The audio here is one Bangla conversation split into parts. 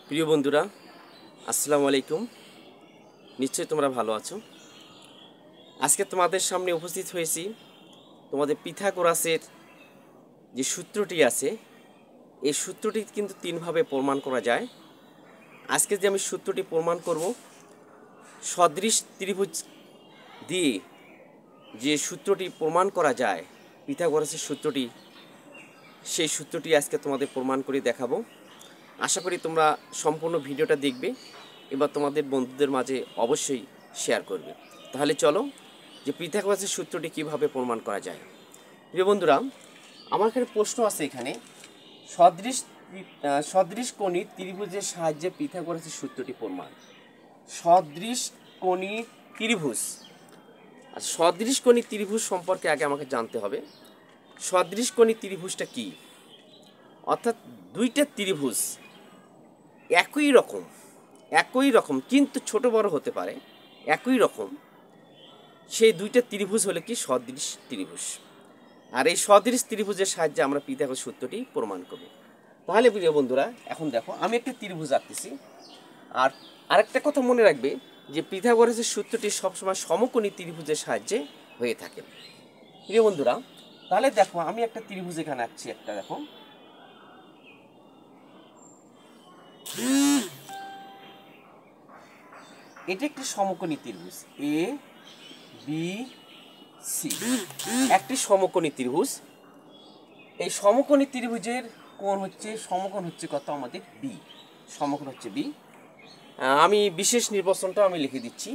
প্রিয় বন্ধুরা, আসসালামু আলাইকুম। নিশ্চয়ই তোমরা ভালো আছো। আজকে তোমাদের সামনে উপস্থিত হয়েছি তোমাদের পিথাগোরাসের যে সূত্রটি আছে, এই সূত্রটি কিন্তু তিনভাবে প্রমাণ করা যায়। আজকে যে আমি সূত্রটি প্রমাণ করব, সদৃশ ত্রিভুজ দিয়ে যে সূত্রটি প্রমাণ করা যায়, পিথাগোরাসের সূত্রটি, সেই সূত্রটি আজকে তোমাদের প্রমাণ করে দেখাবো। আশা করি তোমরা সম্পূর্ণ ভিডিওটা দেখবে এবার তোমাদের বন্ধুদের মাঝে অবশ্যই শেয়ার করবে। তাহলে চলো যে পিথাগোরাসের সূত্রটি কিভাবে প্রমাণ করা যায়। প্রিয় বন্ধুরা, আমার এখানে প্রশ্ন আছে, এখানে সদৃশ কোণী ত্রিভুজের সাহায্যে পিথাগোরাসের সূত্রটি প্রমাণ। সদৃশ কোণী ত্রিভুজ, আর সদৃশ কোণী ত্রিভুজ সম্পর্কে আগে আমাকে জানতে হবে। সদৃশ কোণী ত্রিভুজটা কি? অর্থাৎ দুইটা ত্রিভুজ একই রকম কিন্তু ছোট বড় হতে পারে, একই রকম, সেই দুইটা ত্রিভুজ হলে কি সদৃশ ত্রিভুজ। আর এই সদৃশ ত্রিভুজের সাহায্যে আমরা পিথাগোরাসের সূত্রটি প্রমাণ করব। তাহলে প্রিয় বন্ধুরা, এখন দেখো আমি একটা ত্রিভুজ আঁকতেছি। আর আরেকটা কথা মনে রাখবে যে পিথাগোরাসের সূত্রটি সবসময় সমকোণী ত্রিভুজের সাহায্যে হয়ে থাকে। প্রিয় বন্ধুরা, তাহলে দেখো আমি একটা ত্রিভুজ এখানে আঁকছি, একটা দেখো, এটা একটি সমকোণী ত্রিভুজ এ বি সি, একটি সমকোণী ত্রিভুজ। এই সমকোণী ত্রিভুজের সমকোণ হচ্ছে কত? আমাদের বি, সমকোণ হচ্ছে বি। আমি বিশেষ নির্বাচনটা আমি লিখে দিচ্ছি।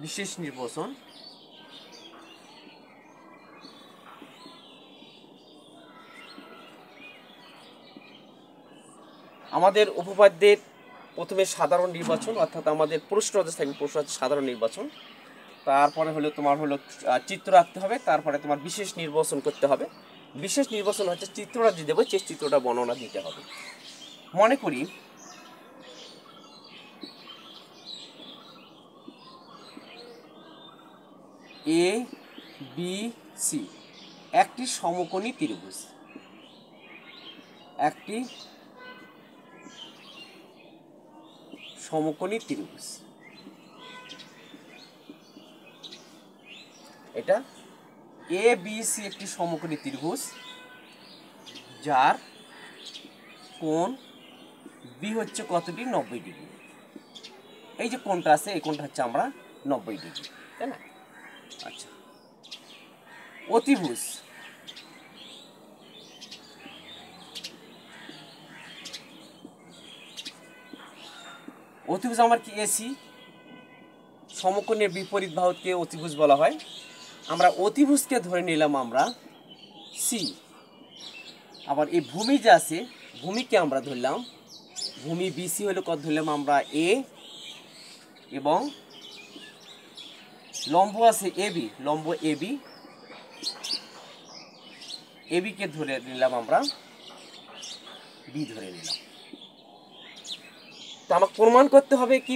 বিশেষ নির্বাচন, আমাদের উপপাদ্যের প্রথমে সাধারণ নির্বাচন, অর্থাৎ আমাদের প্রশ্ন থাকবে, প্রশ্ন হচ্ছে সাধারণ নির্বাচন। তারপরে হলো তোমার চিত্র আঁকতে হবে, তারপরে তোমার বিশেষ নির্বাচন করতে হবে। বিশেষ নির্বাচন হচ্ছে চিত্রটা দিয়ে দেবো, সেই চিত্রটা বর্ণনা দিতে হবে। মনে করি এ বি সি একটি সমকোণী ত্রিভুজ, একটি সমকোণী ত্রিভুজ। এটা এ বি সি একটি সমকোণী ত্রিভুজ, যার কোণ বি হচ্ছে কতটি? 90 ডিগ্রি। এই যে কোণটা আছে, এই কোণটা হচ্ছে আমরা 90 ডিগ্রি, তাই না? আচ্ছা, অতিভুজ, অতিভুজ আমার কি? এসি, সমকোণের বিপরীত বাহুকে অতিভুজ বলা হয়। আমরা অতিভুজকে ধরে নিলাম আমরা সি। আবার এই ভূমি যে আছে, ভূমিকে আমরা ধরলাম, ভূমি বিসি হলে কত ধরলাম আমরা? এ, এবং লম্ব আছে এবি, লম্ব এবি, এবিকে ধরে নিলাম আমরা বি ধরে নিলাম। তো আমাকে প্রমাণ করতে হবে কি?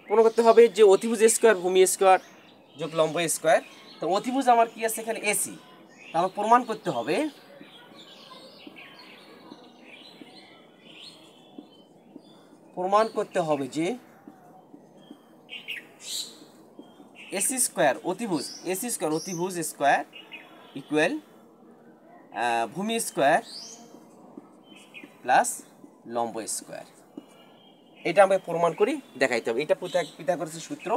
প্রমাণ করতে হবে যে অতিভুজ স্কোয়ার ভূমি স্কোয়ার যোগ লম্ব স্কোয়ার। তো অতিভুজ আমার কি আছে এখানে? এসি। তো আমাকে প্রমাণ করতে হবে যে এসি স্কোয়ার অতিভুজ, এসি স্কোয়ার অতিভুজ স্কোয়ার ইকুয়াল ভূমি স্কোয়ার প্লাস লম্ব স্কোয়ার। এটা আমরা প্রমাণ করি, দেখাইতে হবে। এটা পিথাগোরাসের সূত্র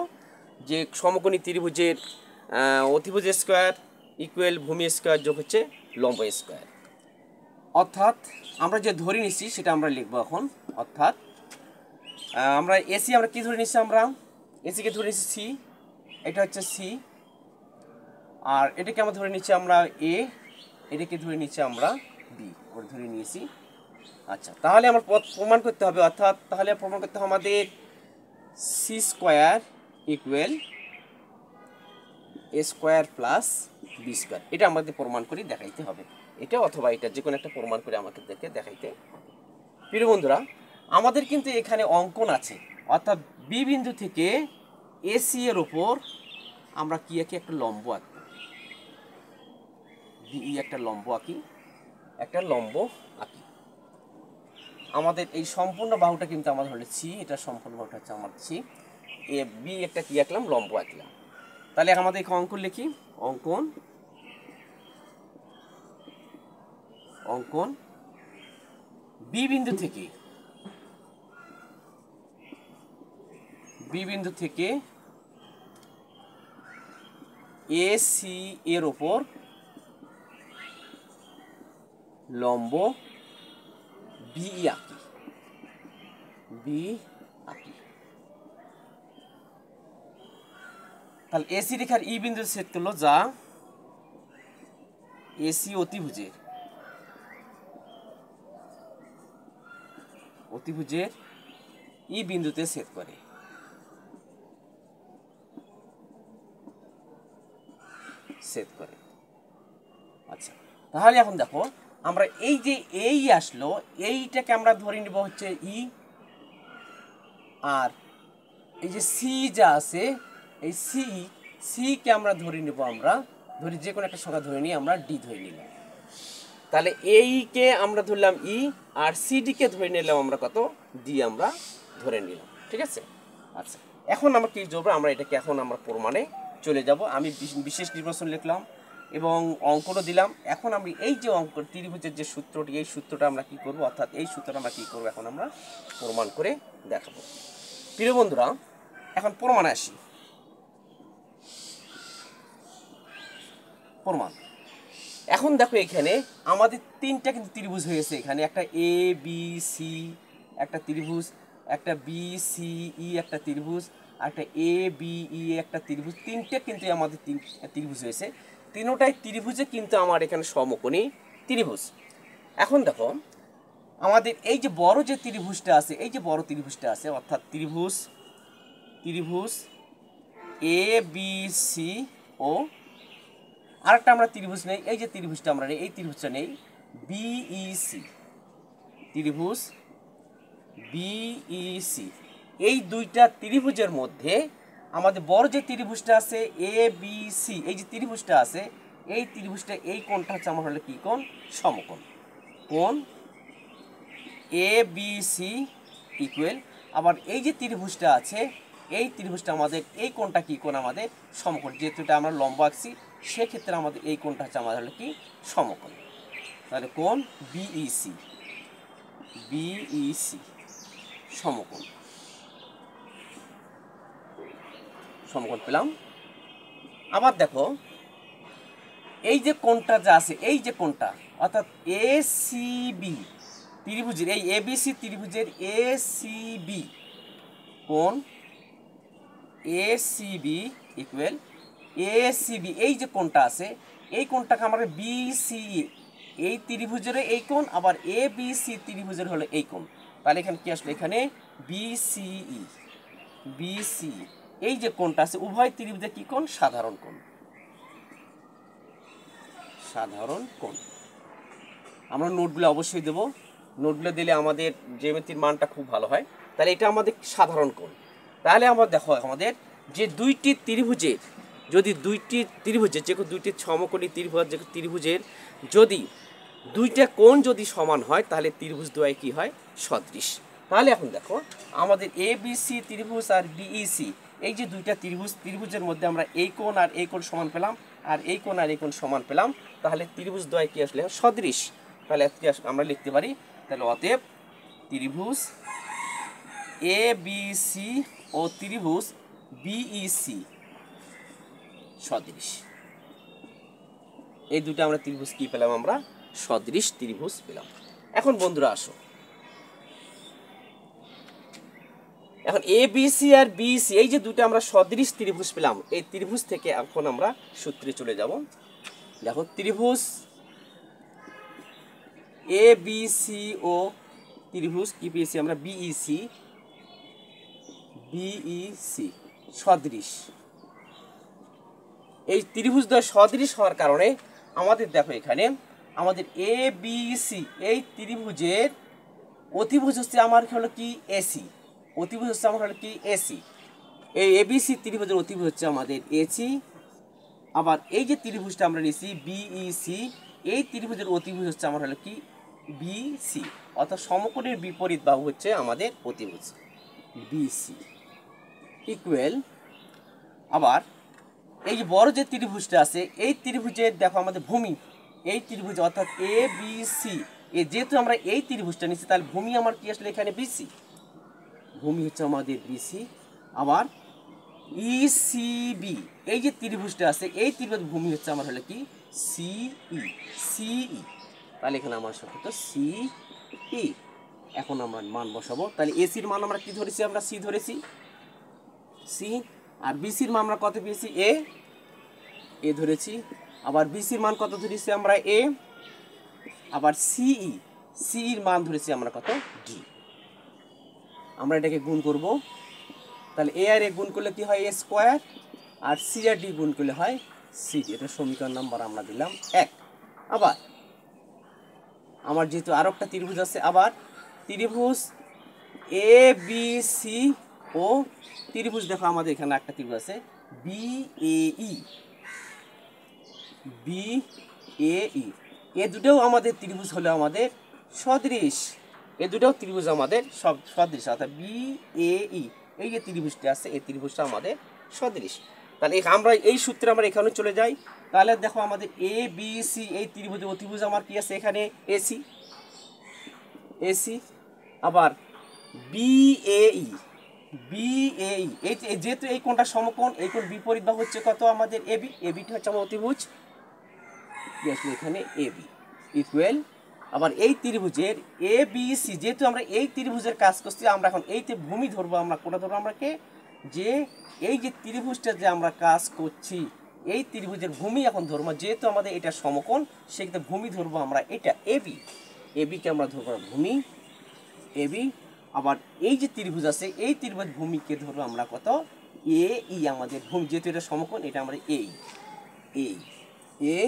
যে সমকোণী ত্রিভুজের অতিভুজ স্কোয়ার ইকুয়াল ভূমি স্কোয়ার যোগ হচ্ছে লম্ব স্কোয়ার। অর্থাৎ আমরা যে ধরে নিচ্ছি সেটা আমরা লিখবো এখন। অর্থাৎ আমরা এসি আমরা কি ধরে নিচ্ছি? আমরা এসিকে ধরে নিচ্ছি সি, এটা হচ্ছে সি। আর এটাকে আমরা ধরে নিচ্ছি আমরা এ, এটাকে ধরে নিচ্ছি আমরা বি, ওর ধরে নিয়েছি। আচ্ছা, তাহলে আমার প্রমাণ করতে হবে, অর্থাৎ তাহলে প্রমাণ করতে হবে আমাদের সি স্কোয়ার ইকুয়াল এ স্কোয়ার প্লাস বি স্কোয়ার। এটা আমাদের প্রমাণ করে দেখাইতে হবে। এটা অথবা এটা যে কোনো একটা প্রমাণ করে আমাকে দেখাইতে। প্রিয় বন্ধুরা, আমাদের কিন্তু এখানে অঙ্কন আছে, অর্থাৎ বি বিন্দু থেকে এসি এর ওপর আমরা কি আঁকি? একটা লম্ব আঁকি, একটা লম্ব আঁকি, একটা লম্ব আঁকি। আমাদের এই সম্পূর্ণ বাহুটা কিন্তু আমাদের হলো সি, এটা সম্পূর্ণ বাহুটা হচ্ছে আমার সি। এ বি একটা কি আঁকলাম, লম্ব আঁকলাম। তাহলে আমাদের অঙ্কন লিখি, অঙ্কন অঙ্কন বি বিন্দু থেকে এ সি এর ওপর লম্ব বি আঁকি, তাহলে এসি রেখার ই বিন্দু ছেদ করলো, যা এসি অতিভুজের ই বিন্দুতে ছেদ করে। আচ্ছা, তাহলে এখন দেখো আমরা এই যে এই আসলো, এইটাকে আমরা ধরে নিব হচ্ছে ই, আর এই যে সি যা আছে, এই সি কে আমরা ধরে নিব, আমরা ধরি যে কোনো একটা সংখ্যা ধরে নিই, আমরা ডি ধরে নিলাম। তাহলে এই কে আমরা ধরলাম ই, আর সিডি কে ধরে নিলাম আমরা কত, ডি আমরা ধরে নিলাম। ঠিক আছে। আচ্ছা, এখন আমরা কি করব, আমরা এটাকে এখন আমরা প্রমাণে চলে যাব। আমি বিশেষ নির্বাচন লিখলাম এবং অঙ্কটা দিলাম। এখন আমি এই যে অঙ্ক ত্রিভুজের যে সূত্রটি, এই সূত্রটা আমরা কি করব, অর্থাৎ এই সূত্রটা আমরা কি করব, এখন আমরা প্রমাণ করে দেখাবো। প্রিয় বন্ধুরা, এখন প্রমাণে আসি। প্রমাণ, এখন দেখো এখানে আমাদের তিনটা কিন্তু ত্রিভুজ হয়েছে। এখানে একটা এ বি সি একটা ত্রিভুজ, একটা বি সি ই একটা ত্রিভুজ, আর একটা এ বি ই একটা ত্রিভুজ। তিনটে কিন্তু আমাদের ত্রিভুজ হয়েছে। তিনটাই ত্রিভুজে কিন্তু আমার এখানে সমকোণী ত্রিভুজ। এখন দেখো আমাদের এই যে বড় যে ত্রিভুজটা আছে, এই যে বড় ত্রিভুজটা আছে, অর্থাৎ ত্রিভুজ এ বি সি ও আরেকটা আমরা ত্রিভুজ নেই, এই যে ত্রিভুজটা আমরা নেই, এই ত্রিভুজটা নেই বিইসি, ত্রিভুজ বিইসি। এই দুইটা ত্রিভুজের মধ্যে আমাদের বড় যে ত্রিভুজটা আছে এ বি সি, এই যে ত্রিভুজটা আছে, এই ত্রিভুজটা এই কোণটা হচ্ছে আমার হলো কি কোণ, সমকোণ। কোণ এ বি সি ইকুয়াল, আবার এই যে ত্রিভুজটা আছে, এই ত্রিভুজটা আমাদের এই কোণটা কি কোণ, আমাদের সমকোণ। যেহেতু এটা আমরা লম্ব আঁকছি, সেক্ষেত্রে আমাদের এই কোণটা হচ্ছে আমাদের হলো কি সমকোণ। তাহলে কোণ বিইসি সমকোণ পেলাম। আবার দেখো এই যে কোণটা যা আছে, এই যে কোণটা, অর্থাৎ এ সি বি ত্রিভুজের, এই এবিসি ত্রিভুজের এ সি বি কোণ A C B equal A C B, এই যে কোণটা আছে, এই কোণটাকে আমরা বিসিই, এই ত্রিভুজের এই কোণ, আবার এ বি সি ত্রিভুজের হলো এই কোণ। তাহলে এখানে কি আসলো, এখানে বিসিই এই যে কোণটা আছে, উভয় ত্রিভুজের কি কোণ, সাধারণ কোণ। আমরা নোটগুলো অবশ্যই দেবো, নোটগুলো দিলে আমাদের জ্যামিতির মানটা খুব ভালো হয়। তাহলে এটা আমাদের সাধারণ কোণ। তাহলে আমরা দেখো আমাদের যে দুইটি ত্রিভুজের, যদি দুইটি ত্রিভুজের যে দুইটি সমকোণী ত্রিভুজের যদি দুইটা কোণ যদি সমান হয়, তাহলে ত্রিভুজ দ্বয় কি হয়, সদৃশ। তাহলে এখন দেখো আমাদের এ বি সি ত্রিভুজ আর বিইসি, এই যে দুইটা ত্রিভুজের মধ্যে আমরা এই কোণ আর এই কোণ সমান পেলাম, আর এই কোণ আর এই কোণ সমান পেলাম, তাহলে ত্রিভুজ দ্বয় কি আসলে, সদৃশ। তাহলে আমরা লিখতে পারি, তাহলে অতএব ত্রিভুজ এ বি সি ও ত্রিভুজ বিইসি সদৃশ। এই দুটো আমরা ত্রিভুজ কি পেলাম, আমরা সদৃশ ত্রিভুজ পেলাম। এখন বন্ধুরা আসো, এখন A B C R BC, এই যে দুটো আমরা সদৃশ ত্রিভুজ পেলাম, এই ত্রিভুজ থেকে এখন আমরা সূত্রে চলে যাব। দেখো ত্রিভুজ এ বি সি ও ত্রিভুজ কি পেয়েছি আমরা, বিইসি সদৃশ। এই ত্রিভুজ দ্বয় সদৃশ হওয়ার কারণে আমাদের দেখো এখানে আমাদের এ বি সি এই ত্রিভুজের অতিভুজ হচ্ছে আমার হলো কি এসি, অতিভুজ হচ্ছে আমার হলো কি এসি। এই এবিসি ত্রিভুজের অতিভুজ হচ্ছে আমাদের এসি। আবার এই যে ত্রিভুজটা আমরা নিয়েছি বিইসি, এই ত্রিভুজের অতিভুজ হচ্ছে আমার হলো কি বিসি। অর্থাৎ সমকোণের বিপরীত বাহু হচ্ছে আমাদের অতিভুজ বিসি ইকুয়াল। আবার এই যে বড় যে ত্রিভুজটা আছে এই ত্রিভুজের দেখো আমাদের ভূমি, এই ত্রিভুজ অর্থাৎ এ বি সি, যেহেতু আমরা এই ত্রিভুজটা নিচ্ছি তাহলে ভূমি আমার কি আসলে এখানে বিসি, ভূমি হচ্ছে আমাদের বিসি। আবার ইসিবি এই যে ত্রিভুজটা আছে এই ত্রিভুজ ভূমি হচ্ছে আমার হলো কি সিই, সিই তাহলে এখানে আমার সব হতো সিই। এখন আমরা মান বসাবো, তাহলে এসির মান আমরা কি ধরেছি, আমরা সি ধরেছি সি, আর বিসির মান আমরা কত পেয়েছি এ ধরেছি, আবার বিসির মান কত ধরেছি আমরা এ, আবার সিইর মান ধরেছি আমরা কত ডি। আমরা এটাকে গুণ করব, তাহলে এ আর এ গুণ করলে কি হয় এ স্কোয়ার, আর সি আর ডি গুণ করলে হয় সি ডি। এটা সমীকরণ নাম্বার আমরা দিলাম 1। আবার আমার যেহেতু আরো একটা ত্রিভুজ আছে, আবার ত্রিভুজ এ বি সি ও ত্রিভুজ দেখো আমাদের এখানে একটা ত্রিভুজ আছে বিএই, বিএই এ দুটোও আমাদের ত্রিভুজ হলো আমাদের সদৃশ, এ দুটোও ত্রিভুজ আমাদের সব সদৃশ, অর্থাৎ বিএই এই যে ত্রিভুজটা আছে এই ত্রিভুজটা আমাদের সদৃশ। তাহলে আমরা এই সূত্রে আমরা এখানে চলে যাই, তাহলে দেখো আমাদের এ বি সি এই ত্রিভুজ অতিভুজ আমার কি আছে এখানে এসি, এসি। আবার বিএই, বিএই এই যেহেতু এই কোণটা সমকোণ, এই কোণ বিপরীত বাহু হচ্ছে কত আমাদের এবি, এবিটা হচ্ছে আমার অতিভুজ এখানে এবি ইকুয়াল। আবার এই ত্রিভুজের এ বি সি যেহেতু আমরা এই ত্রিভুজের কাজ করছি, আমরা এখন এইতে ভূমি ধরবো, আমরা কোনটা ধরবো আমরা কে, যে এই যে ত্রিভুজটা যে আমরা কাজ করছি এই ত্রিভুজের ভূমি এখন ধরবো, যেহেতু আমাদের এটা সমকোণ সেক্ষেত্রে ভূমি ধরবো আমরা এটা এবি, এবিকে আমরা ধরবো ভূমি এবি। আবার এই যে ত্রিভুজ আছে এই ত্রিভুজ ভূমিকে ধরবো আমরা কত এ ই, আমাদের ভূমি যেহেতু এটা সমকোণ এটা আমরা এই এ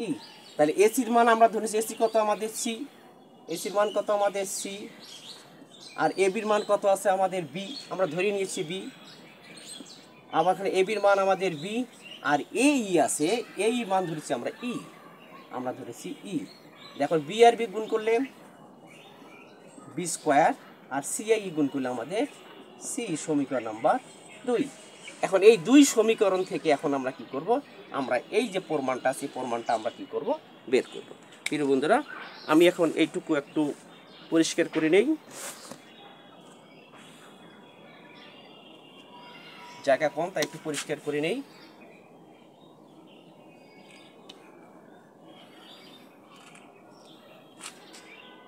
ই। তাহলে এসির মান আমরা ধরেছি এসি কত আমাদের সি, এসির মান কত আমাদের সি, আর এবির মান কত আছে আমাদের বি, আমরা ধরে নিয়েছি বি। আবার এখানে এবির মান আমাদের বি, আর এই আছে এই মান ধরেছি আমরা ই, আমরা ধরেছি ই। দেখো বি আর বি গুণ করলে বি স্কোয়ার, আর সি আই গুণ করলে আমাদের সি, সমীকরণ নাম্বার 2। এখন এই দুই সমীকরণ থেকে এখন আমরা কি করব, আমরা এই যে প্রমাণটা আছে প্রমাণটা আমরা কি করব বের করব। প্রিয় বন্ধুরা আমি এখন এইটুকু একটু পরিষ্কার করে নেই, জায়গা কম তাই একটু পরিষ্কার করে নেই।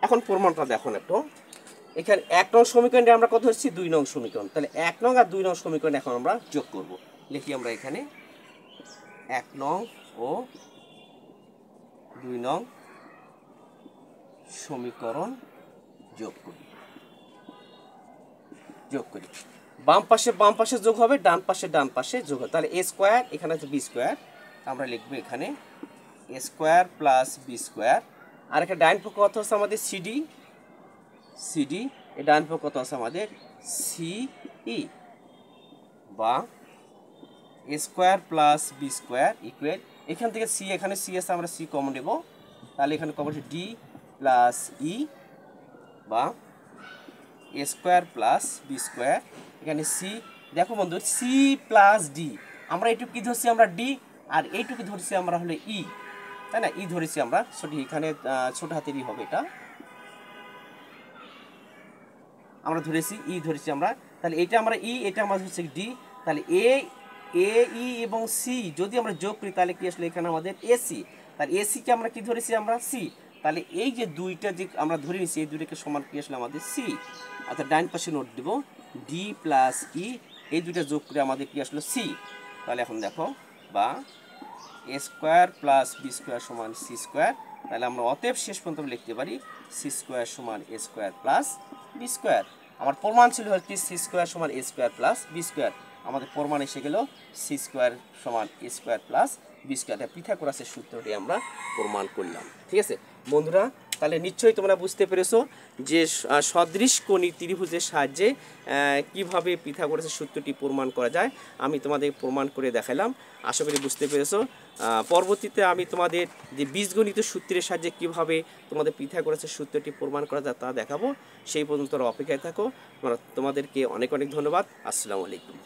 এখন প্রমাণটা দেখুন একটু, এখানে 1 নং সমীকরণে আমরা কত হচ্ছে 2 নং সমীকরণ, তাহলে 1 নং আর 2 নং সমীকরণ এখন আমরা যোগ করব। লিখি আমরা এখানে 1 নং ও 2 নং সমীকরণ যোগ করি, বাম পাশে যোগ হবে, ডান পাশে যোগ হবে, তাহলে এ স্কোয়ার এখানে আছে বি স্কোয়ার, আমরা লিখবো এখানে এ স্কোয়ার প্লাস বি স্কোয়ার। আর এখানে ডান পক্ষ কত আছে আমাদের সিডি, সিডি এই ডান পক্ষ কত আছে আমাদের সিই, বা A square plus B square equal, এখান থেকে সি, এখানে সি আছে আমরা সি কমন নেব, তাহলে এখানে কমন হচ্ছে ডি প্লাস ই, বা A square plus B square, এখানে সি। দেখো বন্ধু সি প্লাস ডি, আমরা এইটুকু কি ধরছি আমরা ডি, আর এইটুকু ধরছি আমরা হলো ই, তাই না, ই ধরেছি আমরা সঠিক, এখানে ছোট হাতেরই হবে এটা, আমরা ধরেছি ই ধরেছি আমরা, তাহলে এটা আমরা ই, এটা আমরা হচ্ছে ডি, তাহলে এ ই এবং সি যদি আমরা যোগ করি তাহলে কি আসলে এখানে আমাদের এসি, তাহলে এসিকে আমরা কি ধরেছি আমরা সি, তাহলে এই যে দুইটা যে আমরা ধরে নিচ্ছি এই দুইটাকে সমান কি আসলে আমাদের সি, অর্থাৎ ডান পাশে নোট দেব ডি প্লাস ই, এই দুইটা যোগ করে আমাদের কি আসলো সি। তাহলে এখন দেখো বা A square plus B square সমান সি স্কোয়ার, তাহলে আমরা অতএব শেষ পর্যন্ত লিখতে পারি সি স্কোয়ার সমান এ স্কোয়ার প্লাস বি স্কোয়ার। আমার প্রমাণ ছিল হচ্ছে সি স্কোয়ার সমান এ স্কোয়ার প্লাস বি স্কোয়ার, আমাদের প্রমাণ এসে গেল সি স্কোয়ার সমান এ স্কোয়ার প্লাস বি স্কোয়ার, পিথাগোরাসের সূত্রটি আমরা প্রমাণ করলাম। ঠিক আছে বন্ধুরা, তাহলে নিশ্চয়ই তোমরা বুঝতে পেরেছো যে সদৃশকোণী ত্রিভুজের সাহায্যে কিভাবে পিথাগোরাসের সূত্রটি প্রমাণ করা যায় আমি তোমাদের প্রমাণ করে দেখালাম। আশা করি বুঝতে পেরেছো। পরবর্তীতে আমি তোমাদের যে বীজগণিত সূত্রের সাহায্যে কিভাবে তোমাদের পিথাগোরাসের সূত্রটি প্রমাণ করা যায় তা দেখাবো। সেই পর্যন্ত অপেক্ষায় থাকো। তোমাদেরকে অনেক অনেক ধন্যবাদ। আসসালামু আলাইকুম।